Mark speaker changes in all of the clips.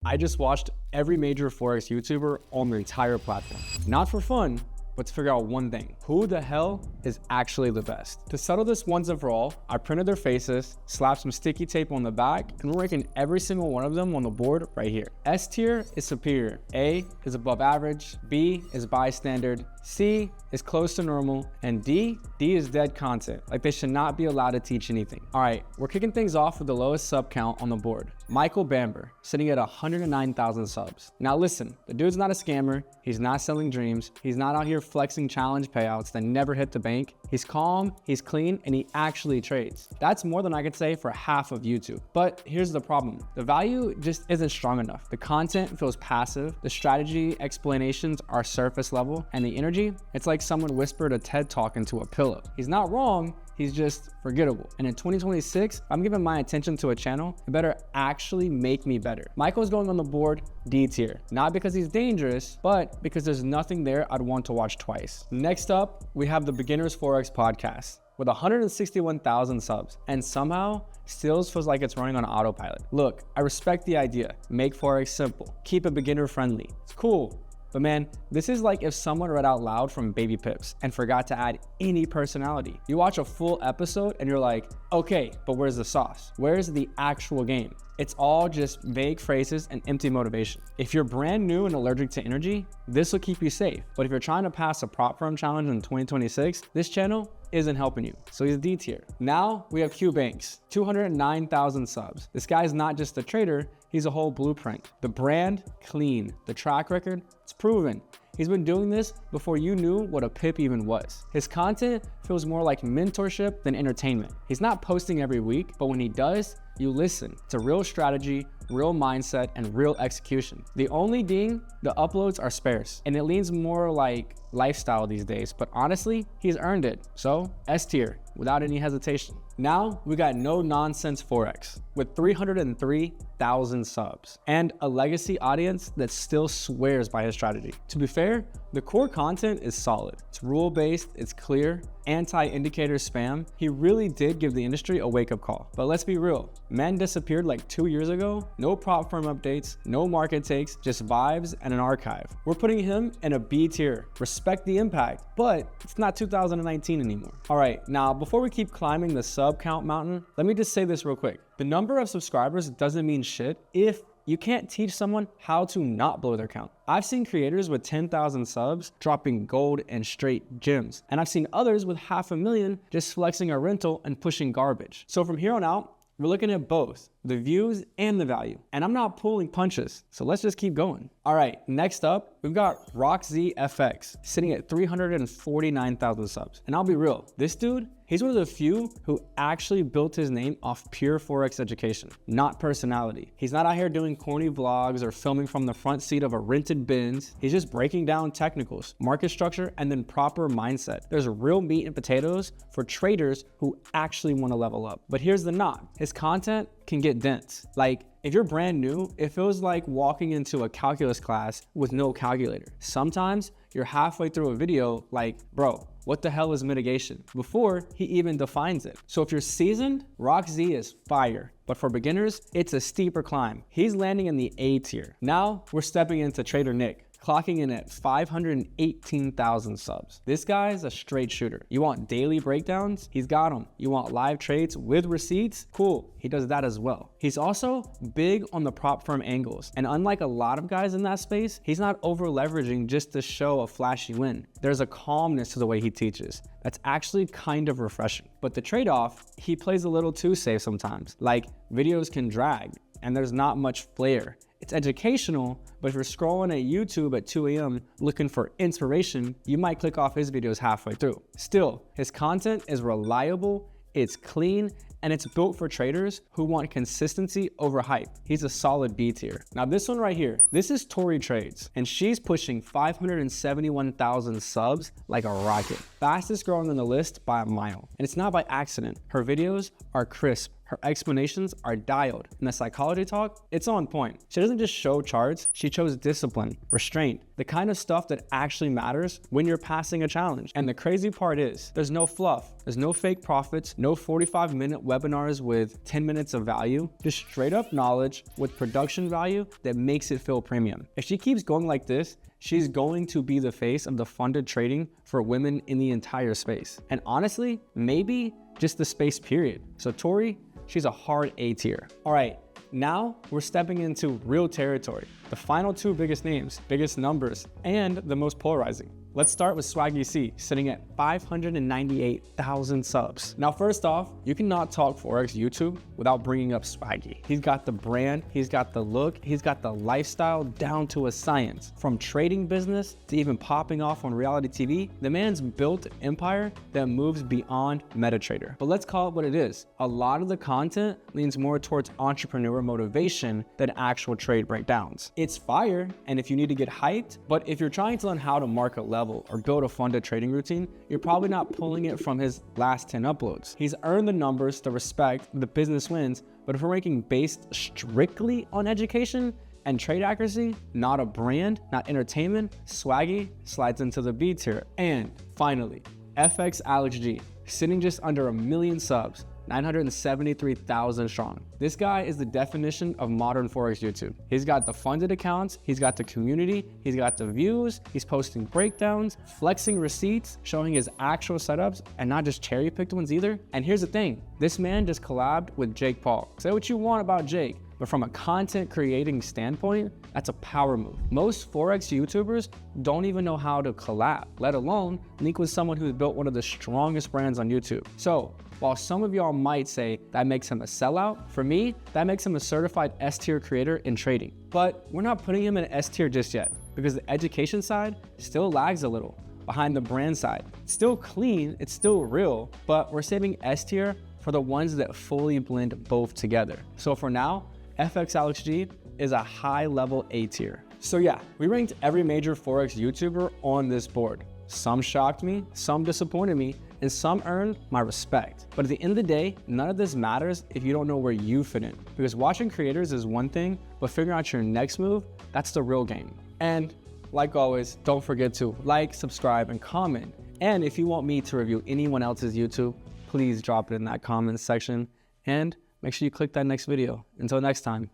Speaker 1: I just watched every major Forex YouTuber on the entire platform. Not for fun, but to figure out one thing: who the hell is actually the best? To settle this once and for all, I printed their faces, slapped some sticky tape on the back, and we're ranking every single one of them on the board right here. S tier is superior, A is above average, B is bystander, C is close to normal, and D is dead content. Like, they should not be allowed to teach anything. All right, we're kicking things off with the lowest sub count on the board. Michael Bamber, sitting at 109,000 subs. Now listen, the dude's not a scammer, he's not selling dreams, he's not out here flexing challenge payouts that never hit the bank. He's calm, he's clean, and he actually trades. That's more than I could say for half of YouTube. But here's the problem: the value just isn't strong enough. The content feels passive, the strategy explanations are surface level, and the energy, it's like someone whispered a TED talk into a pillow. He's not wrong, he's just forgettable. And in 2026, I'm giving my attention to a channel, it better actually make me better. Michael's going on the board D tier, not because he's dangerous, but because there's nothing there I'd want to watch twice. Next up, we have the Beginners Forex podcast with 161,000 subs, and somehow still feels like it's running on autopilot. Look, I respect the idea. Make Forex simple, keep it beginner friendly. It's cool. But man, this is like if someone read out loud from Baby Pips and forgot to add any personality. You watch a full episode and you're like, okay, but where's the sauce? Where's the actual game? It's all just vague phrases and empty motivation. If you're brand new and allergic to energy, this will keep you safe. But if you're trying to pass a prop firm challenge in 2026, this channel isn't helping you. So he's D tier. Now we have Q Banks, 209,000 subs. This guy's not just a trader, he's a whole blueprint. The brand, clean. The track record, it's proven. He's been doing this before you knew what a pip even was. His content feels more like mentorship than entertainment. He's not posting every week, but when he does, you listen. It's a real strategy, real mindset, and real execution. The only ding, the uploads are sparse, and it leans more like lifestyle these days, but honestly, he's earned it. So S tier, without any hesitation. Now we got No Nonsense Forex with 303,000 subs and a legacy audience that still swears by his strategy. To be fair, the core content is solid. It's rule-based, it's clear, anti-indicator spam. He really did give the industry a wake-up call. But let's be real, man disappeared like 2 years ago. No prop firm updates, no market takes, just vibes and an archive. We're putting him in a B tier. Respect the impact, but it's not 2019 anymore. All right, now before we keep climbing the sub count mountain, let me just say this real quick. The number of subscribers doesn't mean shit if you can't teach someone how to not blow their count. I've seen creators with 10,000 subs dropping gold and straight gems, and I've seen others with 500,000 just flexing a rental and pushing garbage. So from here on out, we're looking at both the views and the value, and I'm not pulling punches, so let's just keep going. All right, next up, we've got Rox FX sitting at 349,000 subs. And I'll be real, this dude, he's one of the few who actually built his name off pure Forex education, not personality. He's not out here doing corny vlogs or filming from the front seat of a rented Benz. He's just breaking down technicals, market structure, and then proper mindset. There's real meat and potatoes for traders who actually want to level up. But here's the knot, his content can get dense. Like, if you're brand new, it feels like walking into a calculus class with no calculator. Sometimes you're halfway through a video like, bro, what the hell is mitigation? Before he even defines it. So if you're seasoned, Rox is fire. But for beginners, it's a steeper climb. He's landing in the A tier. Now we're stepping into Trader Nick, clocking in at 518,000 subs. This guy's a straight shooter. You want daily breakdowns? He's got them. You want live trades with receipts? Cool, he does that as well. He's also big on the prop firm angles. And unlike a lot of guys in that space, he's not over leveraging just to show a flashy win. There's a calmness to the way he teaches that's actually kind of refreshing. But the trade-off, he plays a little too safe sometimes. Like, videos can drag and there's not much flair. It's educational, but if you're scrolling at YouTube at 2 a.m. looking for inspiration, you might click off his videos halfway through. Still, his content is reliable, it's clean, and it's built for traders who want consistency over hype. He's a solid B tier. Now this one right here, this is Tori Trades, and she's pushing 571,000 subs like a rocket. Fastest growing on the list by a mile. And it's not by accident. Her videos are crisp, Her explanations are dialed, and the psychology talk, it's on point. She doesn't just show charts, she shows discipline, restraint, the kind of stuff that actually matters when you're passing a challenge. And the crazy part is, there's no fluff, there's no fake profits, no 45-minute webinars with 10 minutes of value, just straight up knowledge with production value that makes it feel premium. If she keeps going like this, she's going to be the face of the funded trading for women in the entire space. And honestly, maybe just the space period. So Tori, she's a hard A tier. All right, now we're stepping into real territory. The final two biggest names, biggest numbers, and the most polarizing. Let's start with Swaggy C, sitting at 598,000 subs. Now, first off, you cannot talk Forex YouTube without bringing up Swaggy. He's got the brand, he's got the look, he's got the lifestyle down to a science. From trading business to even popping off on reality TV, the man's built an empire that moves beyond MetaTrader. But let's call it what it is. A lot of the content leans more towards entrepreneur motivation than actual trade breakdowns. It's fire, and if you need to get hyped, but if you're trying to learn how to market level or build a funded trading routine, you're probably not pulling it from his last 10 uploads. He's earned the numbers, the respect, the business wins, but if we're ranking based strictly on education and trade accuracy, not a brand, not entertainment, Swaggy slides into the B tier. And finally, FX Alex G, sitting just under 1 million subs, 973,000 strong. This guy is the definition of modern Forex YouTube. He's got the funded accounts, he's got the community, he's got the views, he's posting breakdowns, flexing receipts, showing his actual setups and not just cherry picked ones either. And here's the thing, this man just collabed with Jake Paul. Say what you want about Jake, but from a content creating standpoint, that's a power move. Most Forex YouTubers don't even know how to collab, let alone link with someone who's built one of the strongest brands on YouTube. So while some of y'all might say that makes him a sellout, for me, that makes him a certified S-tier creator in trading. But we're not putting him in S tier just yet because the education side still lags a little behind the brand side. It's still clean, it's still real, but we're saving S tier for the ones that fully blend both together. So for now, FX Alex G is a high level A tier. So yeah, we ranked every major Forex YouTuber on this board. Some shocked me, some disappointed me, and some earned my respect. But at the end of the day, none of this matters if you don't know where you fit in. Because watching creators is one thing, but figuring out your next move, that's the real game. And like always, don't forget to like, subscribe, and comment. And if you want me to review anyone else's YouTube, please drop it in that comment section. And make sure you click that next video. Until next time,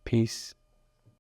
Speaker 1: peace.